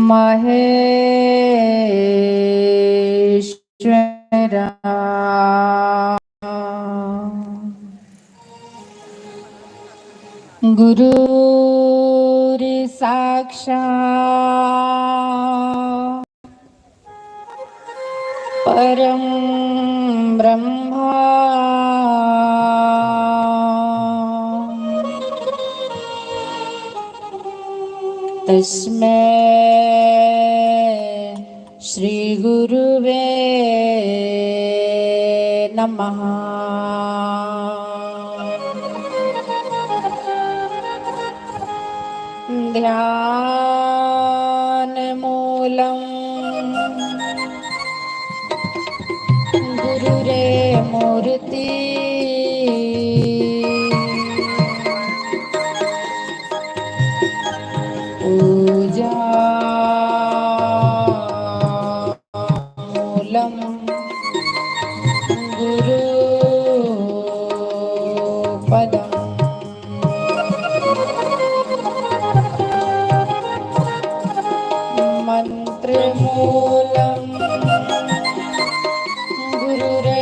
महेश्वरा गुरुर् साक्षात् परं ब्रह्मा तस्मै श्री गुरुवे नमः। ध्यान मूलं गुरुरे मूर्ति पूजा मूलं गुरु पदम्। मंत्रमूलं गुरुरेवाप्यम्।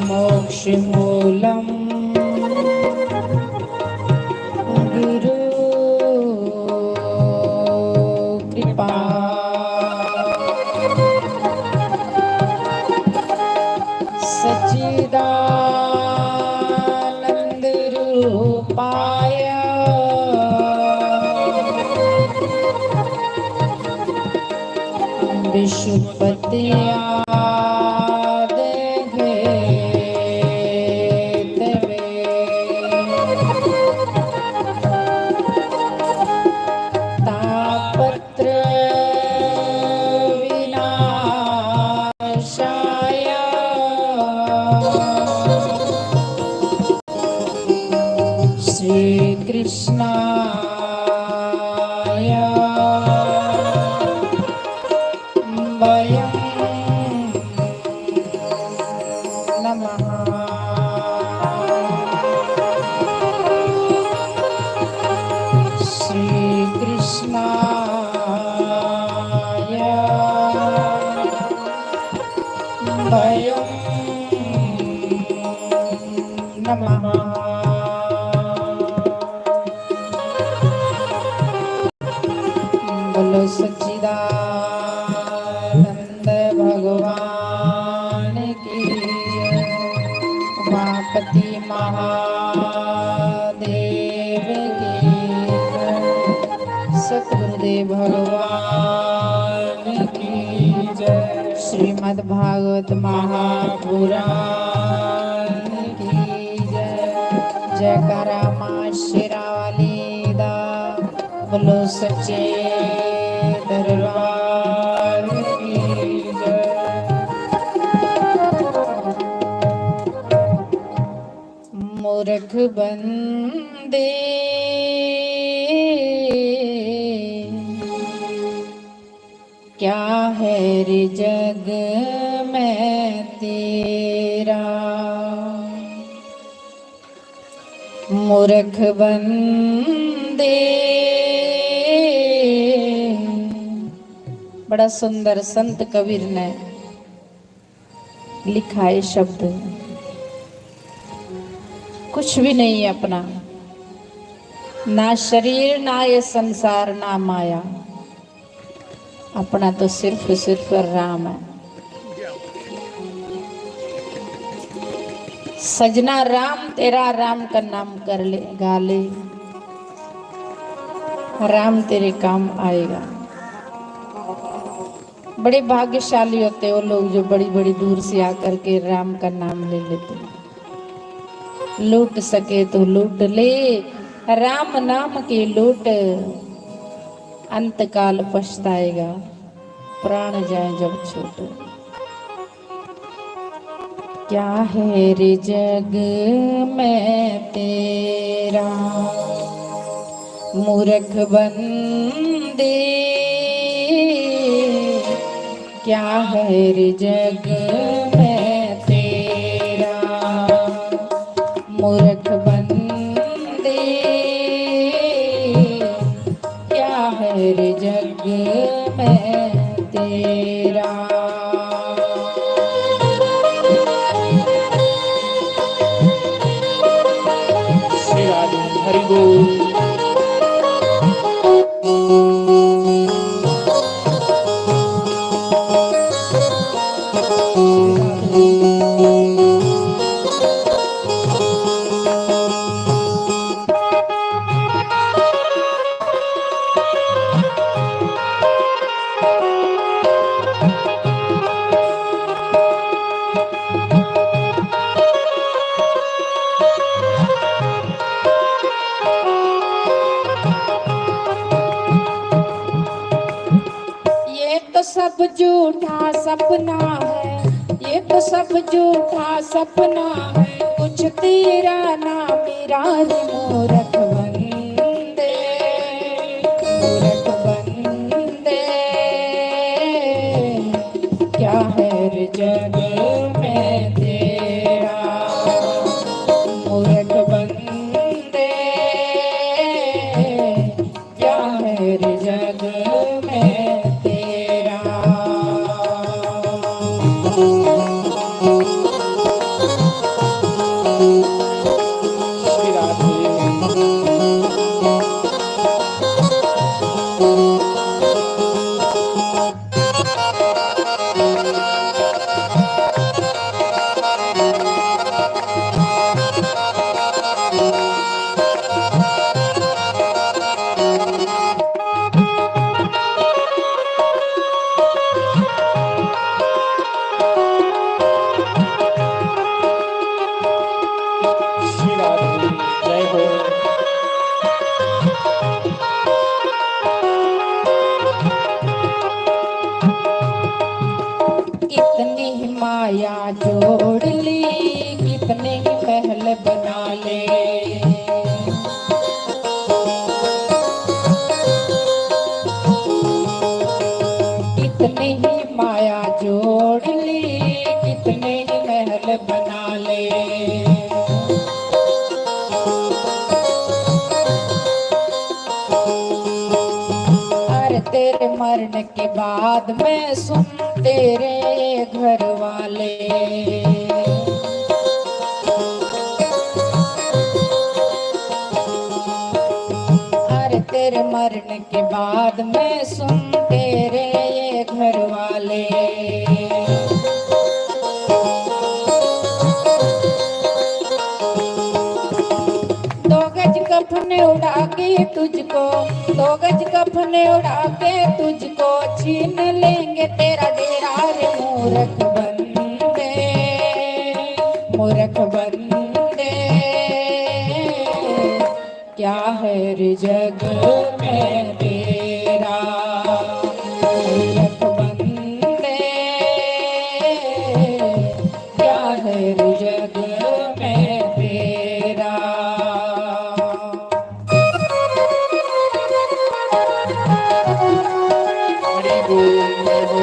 मोक्षमूलं गुरु कृपा। सच्चिदानंद रूपाय विशुद्धपत्यादे हेतवे तापत्र विनाशाय श्री कृष्णाय वयं नमः। श्री कृष्णाय वयं नमः। बोलो सच्चिदानंद भगवान की उमापति महादेव की सतगुरुदेव भगवान की जय। श्रीमद् भागवत महापुराण की जय। जयकारा मां शेरावाली दा। बोलो सच्चे दरबार की जय। मूर्ख बंदे क्या है रे जग में तेरा। मूर्ख बंदे। बड़ा सुंदर संत कबीर ने लिखा है शब्द। कुछ भी नहीं है अपना, ना शरीर ना ये संसार ना माया। अपना तो सिर्फ राम है। सजना राम तेरा राम का नाम कर ले गा ले, राम तेरे काम आएगा। बड़े भाग्यशाली होते हैं वो लोग जो बड़ी बड़ी दूर से आकर के राम का नाम ले लेते हैं। लूट सके तो लूट ले, राम नाम की लूट अंतकाल पछताएगा, प्राण जाए जब छूट। क्या है रे जग में तेरा मूर्ख बंदे। क्या है रे जग में तेरा हरि बोल। ये तो सब झूठा सपना है, ये तो सब झूठा सपना है, कुछ तेरा ना मेरा रे मूरख बंदे, मूरख बंदे। क्या है रे जग में तेरा, मूरख बंदे। क्या है रे जग में तेरा। श्री राधे। श्री राधे जय हो। कितनी ही माया जोड़ ली, कितने ही महल बना ले, कितनी ही माया जोड़ ली, कितने ही महल बना ले। अरे तेरे मरने के बाद मैं सुन तेरे घर वाले, अरे तेरे मरने के बाद मैं सुन तेरे ये घर वाले। दो गज कफन उड़ा के तुझको, दो गज कफन उड़ा के तुझको छीन लेंगे तेरा डेरा रे मूरख बंदे, मूरख बंदे। क्या है रे जग में तेरा, मूरख बंदे। क्या है रे जग में तेरा। हरि बोल जय हो।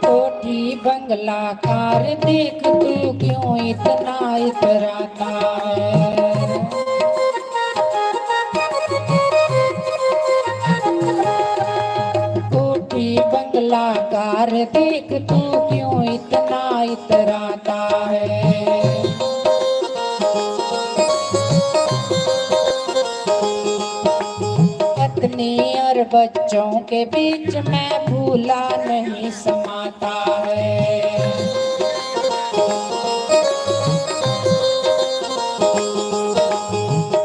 कोठी बंगला कार देख तू क्यों इतना इतराता है। कोठी बंगला कार देख तू क्यों इतना इतराता है। पत्नी और बच्चों के बीच में भूला नहीं समाता है।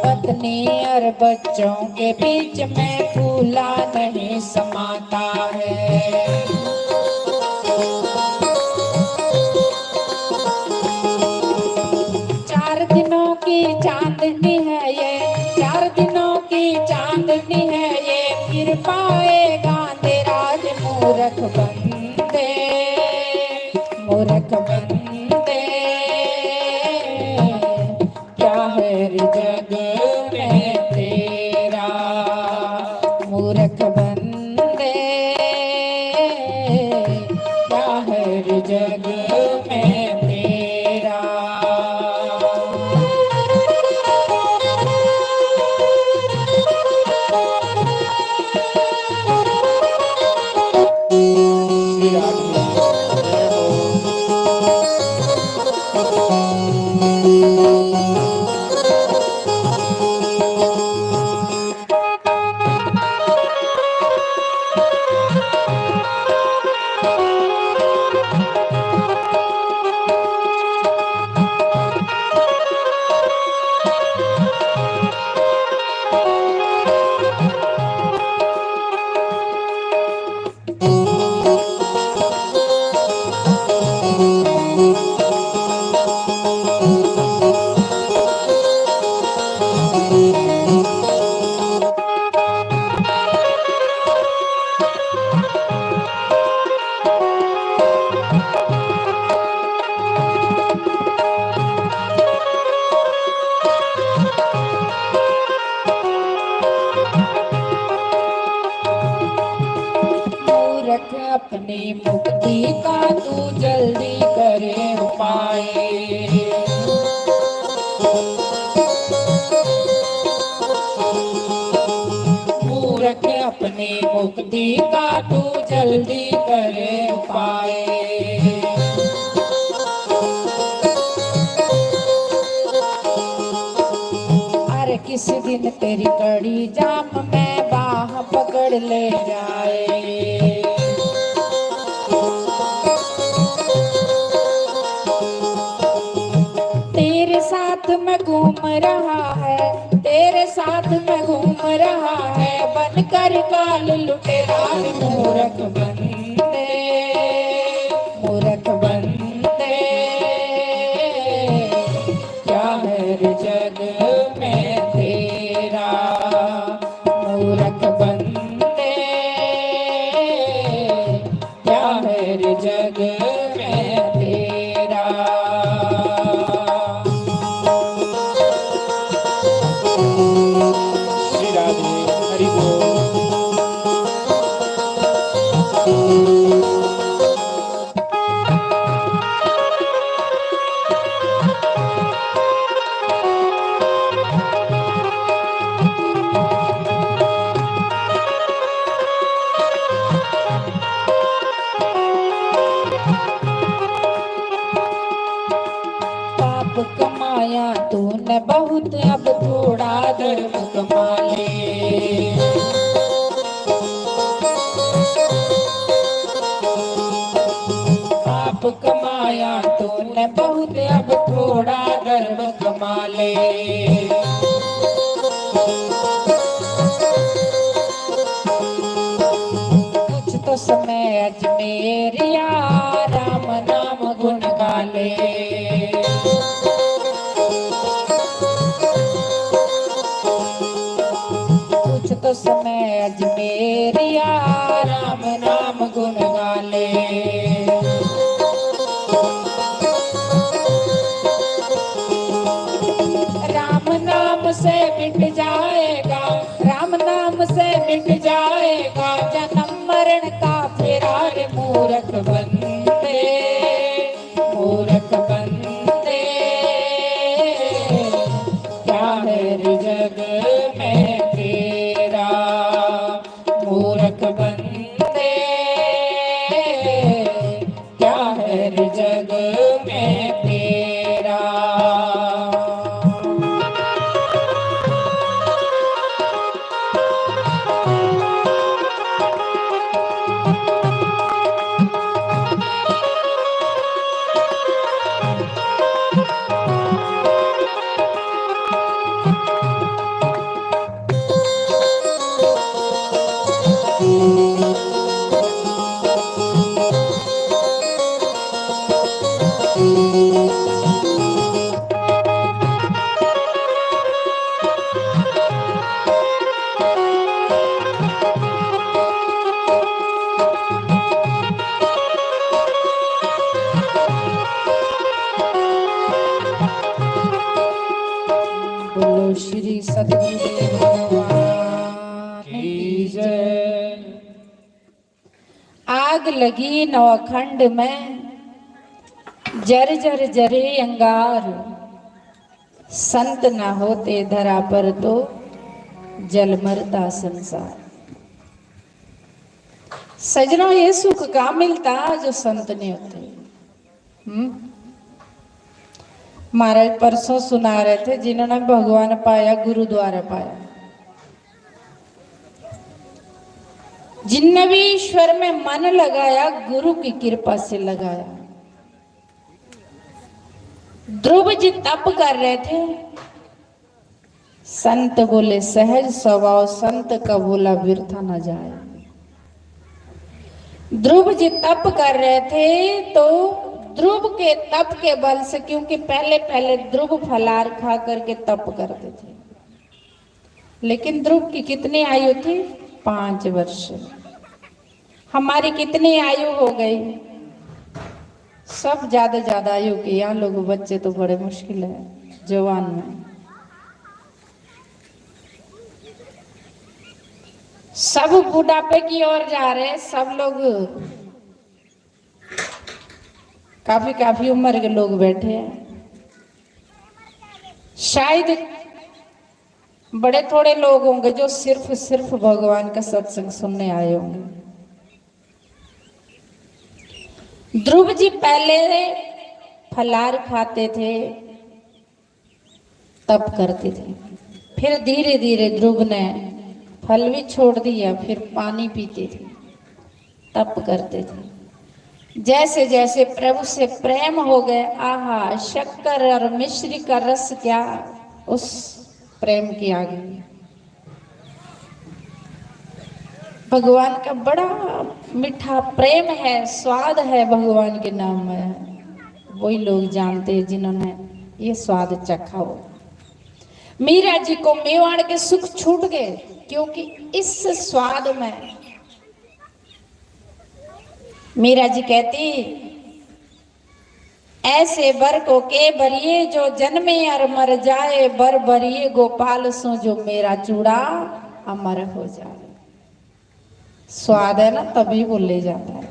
पत्नी और बच्चों के बीच में भूला नहीं समाता है। चार दिनों की चांदनी है ये, चार दिनों की चांदनी है ये, फिर पाएगा तेरा मूरख बंदे, मूर्ख बंदे क्या है जग में तेरा। श्री राधे जय हो। मूर्ख अपनी मुक्ति का तू जल्दी करे उपाय। मूर्ख अपनी मुक्ति का तू जल्दी करे उपाय। अरे किस दिन तेरी कड़ी जाम में बाह पकड़ ले जाए। तेरे साथ में घूम रहा है, तेरे साथ में घूम रहा है, बनकर काल लुटेरा। मूर्ख बंदे, मूर्ख बंदे क्या है जग में तेरा। मूर्ख बंदे क्या है जग में तेरा। श्री राधे हरि बोल। पाप कमाया तूने बहुत, अब थोड़ा धर्म कमा ले। पाप कमाया तूने बहुत, अब थोड़ा धर्म कमा ले। कुछ तो समय अजमेरिया राम नाम गुण गा ले। कुछ तो समय अजमेरिया राम नाम गुण गा ले। राम नाम से मिट जाएगा, राम नाम से मिट जाएगा जन्म मरण का फेरा। रे मूर्ख बंदे, मूर्ख बंदे क्या है जग में तेरा। मूर्ख बंदे क्या है जग में तेरा। जय। आग लगी नौखंड में जर जर जरे अंगार, संत ना होते धरा पर तो जल मरता संसार। सजनों, ये सुख का मिलता जो संत नहीं होते। महाराज परसों सुना रहे थे जिन्होंने भगवान पाया गुरु द्वारा पाया, जिनने भी ईश्वर में मन लगाया गुरु की कृपा से लगाया। ध्रुव जी तप कर रहे थे, संत बोले सहज स्वभाव संत का बोला व्यर्थ न जाए। ध्रुव जी तप कर रहे थे तो ध्रुव के तप के बल से, क्योंकि पहले पहले ध्रुव फलार खा करके तप करते थे, लेकिन ध्रुव की कितनी आयु थी? 5 वर्ष। हमारी कितनी आयु हो गई? सब ज्यादा आयु के। यहाँ लोग बच्चे तो बड़े मुश्किल है जवान में। सब बुढ़ापे की ओर जा रहे हैं, सब लोग काफी उम्र के लोग बैठे हैं। शायद बड़े थोड़े लोग होंगे जो सिर्फ भगवान का सत्संग सुनने आए होंगे। ध्रुव जी पहले फलार खाते थे, तप करते थे, फिर धीरे धीरे ध्रुव ने फल भी छोड़ दिया, फिर पानी पीते थे, तप करते थे। जैसे जैसे प्रभु से प्रेम हो गए, आहा, शक्कर और मिश्री का रस क्या उस प्रेम की आगे। भगवान का बड़ा मीठा प्रेम है, स्वाद है भगवान के नाम में। वही लोग जानते हैं जिन्होंने ये स्वाद चखा हो। मीरा जी को मेवाड़ के सुख छूट गए, क्योंकि इस स्वाद में मीरा जी कहती, ऐसे बर को के बरिए जो जन्मे और मर जाए, बर बरिए गोपाल सो जो मेरा चूड़ा अमर हो जाए। स्वाद है ना, तभी वो ले जाता है।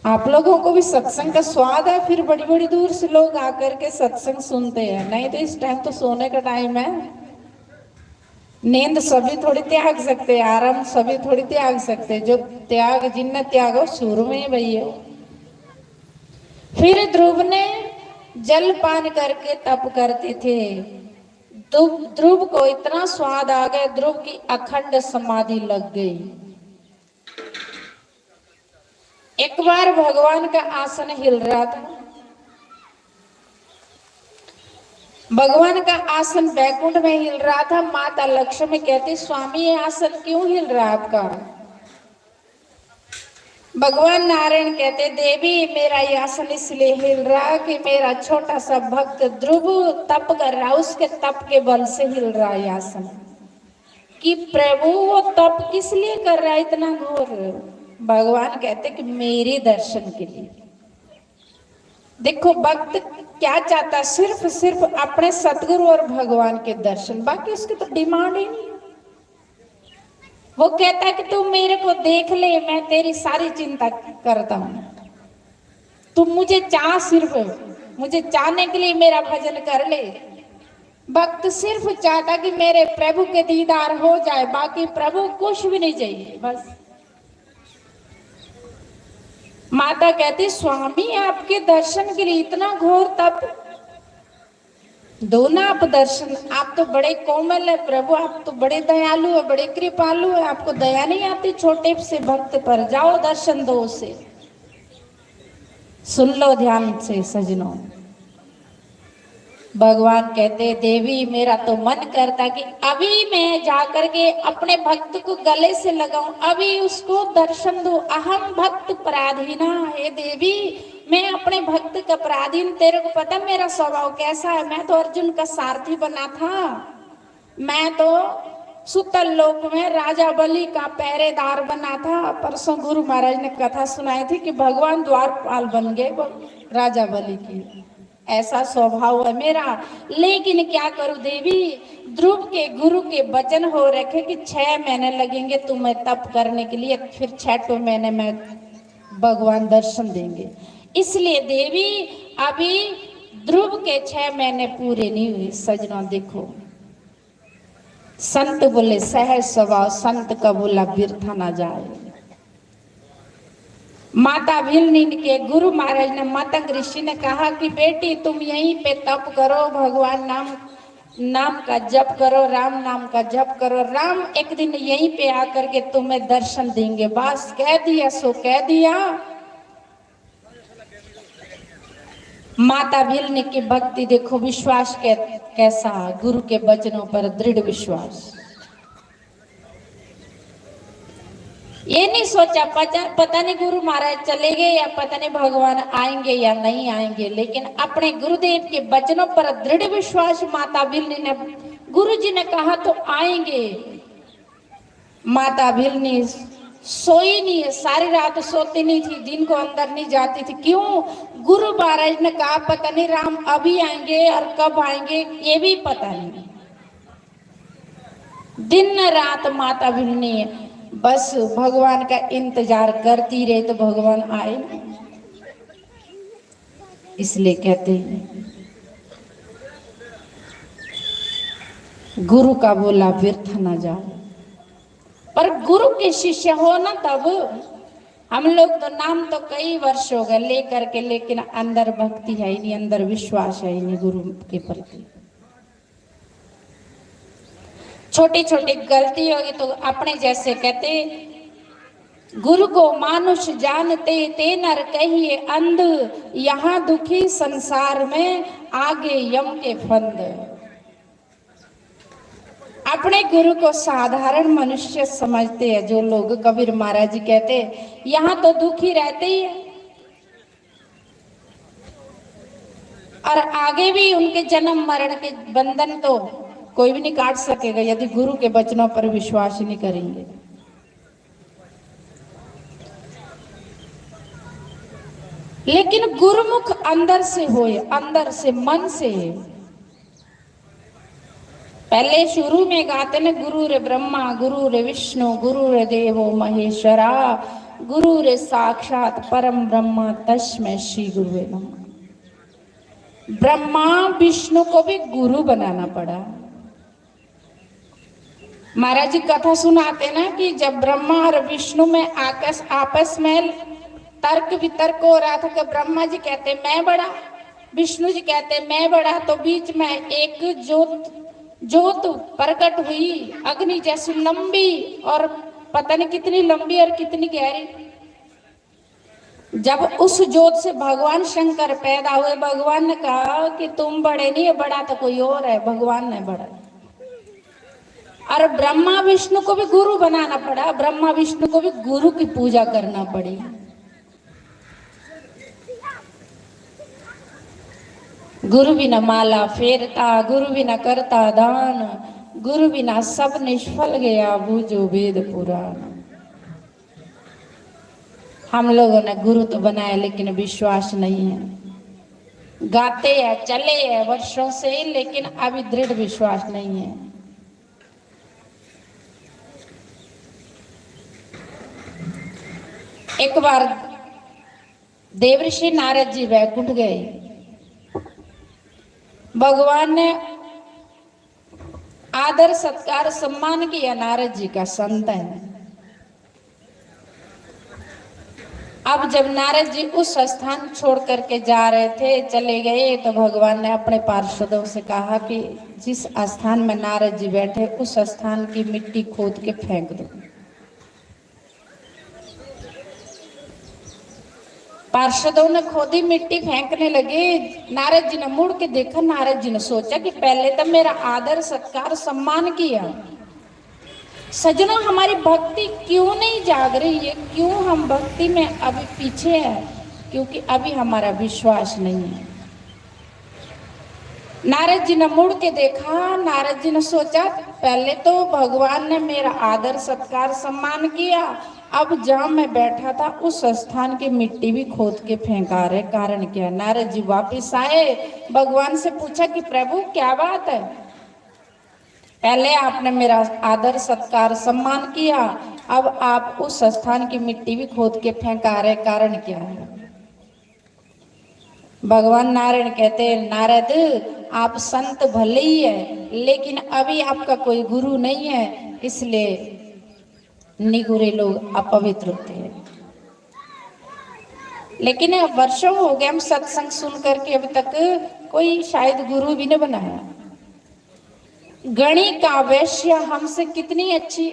आप लोगों को भी सत्संग का स्वाद है, फिर बड़ी बड़ी दूर से लोग आकर के सत्संग सुनते हैं। नहीं तो इस टाइम तो सोने का टाइम है। नींद सभी थोड़ी त्याग सकते, आराम सभी थोड़ी त्याग सकते। जो त्याग जिनने त्यागो शुरू में ही भैया। फिर ध्रुव ने जल पान करके तप करते थे। ध्रुव को इतना स्वाद आ गया, ध्रुव की अखंड समाधि लग गई। एक बार भगवान का आसन हिल रहा था। भगवान का आसन बैकुंठ में हिल रहा था। माता लक्ष्मी कहती, स्वामी ये आसन क्यों हिल रहा है आपका? भगवान नारायण कहते, देवी मेरा ये आसन इसलिए हिल रहा कि मेरा छोटा सा भक्त ध्रुव तप कर रहा, उसके तप के बल से हिल रहा है आसन। कि प्रभु वो तप किस लिए कर रहा है इतना घोर? भगवान कहते कि मेरे दर्शन के लिए। देखो भक्त क्या चाहता? सिर्फ अपने सतगुरु और भगवान के दर्शन, बाकी उसकी तो डिमांड ही नहीं। वो कहता है कि तू मेरे को देख ले, मैं तेरी सारी चिंता करता हूं। तू मुझे चाह, सिर्फ मुझे चाहने के लिए मेरा भजन कर ले। भक्त सिर्फ चाहता कि मेरे प्रभु के दीदार हो जाए, बाकी प्रभु कुछ भी नहीं चाहिए बस। माता कहती, स्वामी आपके दर्शन के लिए इतना घोर तप, दो ना आप दर्शन। आप तो बड़े कोमल है प्रभु, आप तो बड़े दयालु है, बड़े कृपालु है, आपको दया नहीं आती छोटे से भक्त पर? जाओ दर्शन दो उसे। सुन लो ध्यान से सजनों। भगवान कहते, देवी मेरा तो मन करता कि अभी मैं जाकर के अपने भक्त को गले से लगाऊं, अभी उसको दर्शन दूं। अहम भक्त पराधीना, हे देवी मैं अपने भक्त का पराधीन। तेरे को पता मेरा स्वभाव कैसा है? मैं तो अर्जुन का सारथी बना था। मैं तो सुतल लोक में राजा बलि का पहरेदार बना था। परसों गुरु महाराज ने कथा सुनाई थी कि भगवान द्वारपाल बन गए राजा बलि की। ऐसा स्वभाव है मेरा। लेकिन क्या करूं देवी, ध्रुव के गुरु के वचन हो रखे कि 6 महीने लगेंगे तुम्हें तप करने के लिए, फिर 6वें महीने में भगवान दर्शन देंगे। इसलिए देवी अभी ध्रुव के 6 महीने पूरे नहीं हुए। सजनों देखो, संत बोले सहज स्वभाव, संत का बोला व्यर्था ना जाए। माता भिलनी के गुरु महाराज ने, मतंग ऋषि ने कहा कि बेटी तुम यहीं पे तप करो, भगवान नाम का जप करो, राम नाम का जप करो, राम एक दिन यहीं पे आकर के तुम्हें दर्शन देंगे। बस कह दिया सो कह दिया। माता भिलनी की भक्ति देखो, विश्वास कैसा, गुरु के वचनों पर दृढ़ विश्वास। ये नहीं सोचा पता नहीं गुरु महाराज चले गए या पता नहीं भगवान आएंगे या नहीं आएंगे, लेकिन अपने गुरुदेव के वचनों पर दृढ़ विश्वास। माता भिलनी ने, गुरु जी ने कहा तो आएंगे। माता भिलनी सोई नहीं है, सारी रात सोती नहीं थी, दिन को अंदर नहीं जाती थी। क्यों? गुरु महाराज ने कहा पता नहीं राम अभी आएंगे और कब आएंगे ये भी पता नहीं। दिन रात माता भिलनी बस भगवान का इंतजार करती रहे तो भगवान आए। इसलिए कहते हैं गुरु का बोला व्यर्थ ना जाए। पर गुरु के शिष्य हो ना, तब हम लोग तो नाम तो कई वर्ष हो गए लेकर के, लेकिन अंदर भक्ति है ही नहीं, अंदर विश्वास है ही नहीं गुरु के प्रति। छोटी छोटी गलती होगी तो अपने जैसे कहते, गुरु को मानुष जानते ते नर कहिए अंध, यहाँ दुखी संसार में आगे यम के फंद। अपने गुरु को साधारण मनुष्य समझते हैं जो लोग। कबीर महाराज जी कहते यहाँ तो दुखी रहते ही है और आगे भी उनके जन्म मरण के बंधन तो कोई भी नहीं काट सकेगा यदि गुरु के वचनों पर विश्वास ही नहीं करेंगे। लेकिन गुरुमुख अंदर से होए, अंदर से मन से। पहले शुरू में गाते ने, गुरु रे ब्रह्मा गुरु रे विष्णु गुरु रे देवो महेश्वरा, गुरु रे साक्षात परम ब्रह्मा तस्मै श्री गुरुवे नमः। ब्रह्मा विष्णु को भी गुरु बनाना पड़ा। महाराज जी कथा सुनाते ना कि जब ब्रह्मा और विष्णु में आपस में तर्क वितर्क हो रहा था कि ब्रह्मा जी कहते मैं बड़ा, विष्णु जी कहते मैं बड़ा, तो बीच में एक ज्योत प्रकट हुई, अग्नि जैसी लंबी और पता नहीं कितनी लंबी और कितनी गहरी। जब उस ज्योत से भगवान शंकर पैदा हुए, भगवान ने कहा कि तुम बड़े नहीं, बड़ा तो कोई और है। भगवान ने बड़ा, और ब्रह्मा विष्णु को भी गुरु बनाना पड़ा, ब्रह्मा विष्णु को भी गुरु की पूजा करना पड़ी। गुरु बिना माला फेरता, गुरु बिना करता दान, गुरु बिना सब निष्फल गया बूझो वेद पुराण। हम लोगों ने गुरु तो बनाया लेकिन विश्वास नहीं है। गाते हैं चले हैं वर्षों से, लेकिन अभी दृढ़ विश्वास नहीं है। एक बार देवर्षि नारद जी वैकुंठ गए। भगवान ने आदर सत्कार सम्मान किया, नारद जी का संत है। अब जब नारद जी उस स्थान छोड़ करके जा रहे थे, चले गए, तो भगवान ने अपने पार्षदों से कहा कि जिस स्थान में नारद जी बैठे उस स्थान की मिट्टी खोद के फेंक दो। पार्षदों ने खोदी, मिट्टी फेंकने लगे। नारद जी ने मुड़ के देखा, नारद जी ने सोचा कि पहले तो मेरा आदर सत्कार सम्मान किया। सजनों, हमारी भक्ति क्यों नहीं जाग रही है? क्यों हम भक्ति में अभी पीछे हैं? क्योंकि अभी हमारा विश्वास नहीं है। नारद जी ने मुड़ के देखा। नारद जी ने सोचा पहले तो भगवान ने मेरा आदर सत्कार सम्मान किया, अब जहां मैं बैठा था उस स्थान की मिट्टी भी खोद के फेंका रहे, कारण क्या? नारद जी वापिस आए, भगवान से पूछा कि प्रभु क्या बात है? पहले आपने मेरा आदर सत्कार सम्मान किया, अब आप उस स्थान की मिट्टी भी खोद के फेंका रहे, कारण क्या है? भगवान नारायण कहते हैं, नारद आप संत भले ही है, लेकिन अभी आपका कोई गुरु नहीं है, इसलिए निगुरे लोग अपवित्र होते हैं। लेकिन अब वर्षों हो गए हम सत्संग सुन करके, अभी तक कोई शायद गुरु भी नहीं बनाया। गणी का वैश्य हमसे कितनी अच्छी,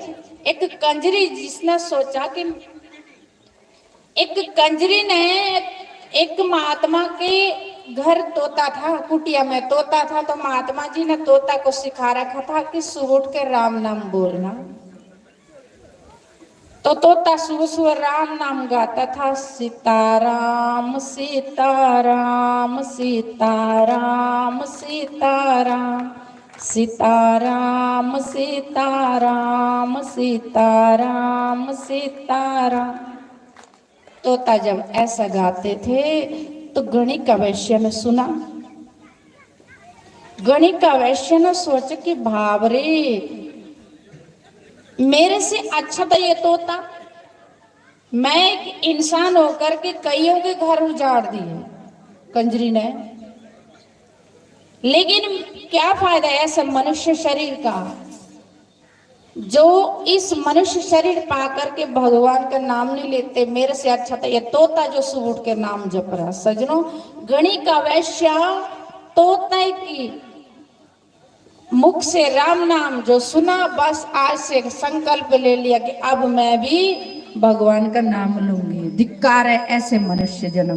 एक कंजरी जिसने सोचा कि एक कंजरी ने एक महात्मा के घर तोता था, कुटिया में तोता था, तो महात्मा जी ने तोता को सिखा रखा था कि सुबह उठ के राम नाम बोलना। तो तोता सुबह सुबह राम नाम गाता था, सीताराम सीताराम सीताराम सीताराम सीताराम सीताराम सीताराम सीताराम। तोता जब ऐसा गाते थे तो गणिक का वैश्य ने सुना। गणिक का वैश्य ने सोचा कि भावरे, मेरे से अच्छा तो ये तोता, मैं एक इंसान होकर के कईयों के घर उजाड़ दिए कंजरी ने, लेकिन क्या फायदा ऐसा मनुष्य शरीर का, जो इस मनुष्य शरीर पाकर के भगवान का नाम नहीं लेते, मेरे से अच्छा था ये तोता जो सुबह उठ के नाम जप रहा। सजनों, गणिक का वैश्य तोता की मुख से राम नाम जो सुना, बस आज से संकल्प ले लिया कि अब मैं भी भगवान का नाम लूंगी। धिक्कार है ऐसे मनुष्य जन्म